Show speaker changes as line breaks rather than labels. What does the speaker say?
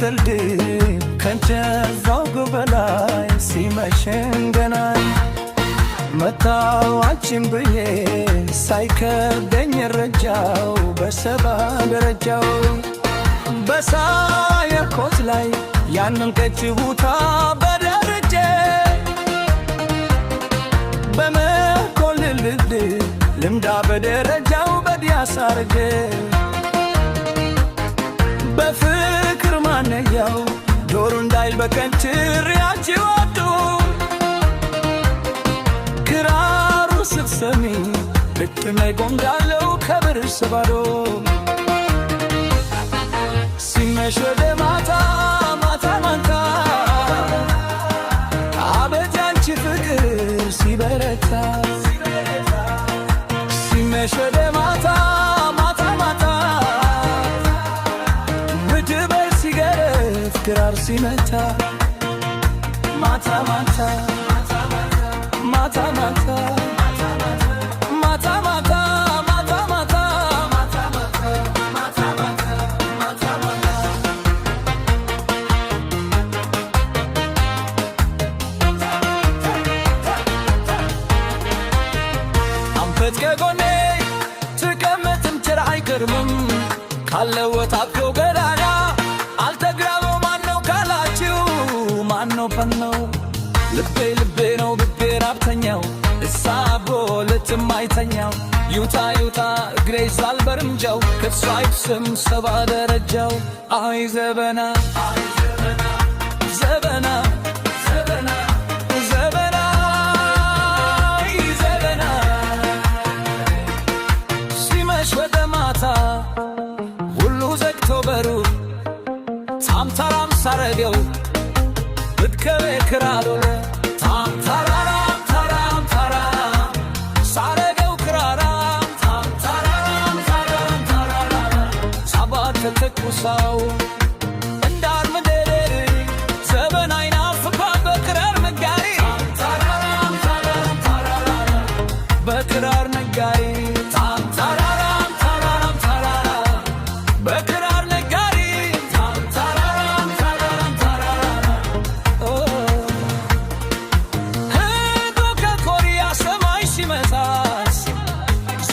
ድልድይ ከእንጨዛው በላይ ሲመሽን ገና መጣሁ አንቺን ብዬ ሳይከብደኝ እረጃው በሰባ ደረጃው በሳየርኮት ላይ ያንን ቀጭ ቦታ በደረጀ በመኮንን ልምዳ በደረጃው በዲያሳርጀ በፍቅር ማነያው ዶሩ እንዳይል በከንችር ያችዋዱ ክራሩ ስትሰሚ ልክም ላይ ጎምዳለው ከብርስ ባዶ ሲመሽ ወደ ማታ ማታ ማታ አቤት ያንቺ ፍቅር ሲበረታ ሲመሽ ወደ ማታ ማታ ማታ ምድበር ሲገረፍ ክራር ሲመታ ማታ ማታ ማታ ማታ ከጎኔ ትቀመጥም ችር አይገርምም ካለው ወጣቸው ገዳዳ አልተግራበው ማነው ካላችሁ ማነው ፈነው ልቤ ልቤ ነው ልቤ ራብተኛው እሳቦ ልትም አይተኛው ይውጣ ይውጣ እግሬ ሳልበርምጃው ከሷ አይብስም ሰባ ደረጃው አይ ዘበና ዘበና ሁሉ ዘግቶ በሩ ታምታራም ሳረገው ብትከቤ ክራዶለ ታምታራራም ታራም ታራም ሳረገው ክራራም ታምታራራም ታራም ታራም ሳባት ተተኩሳው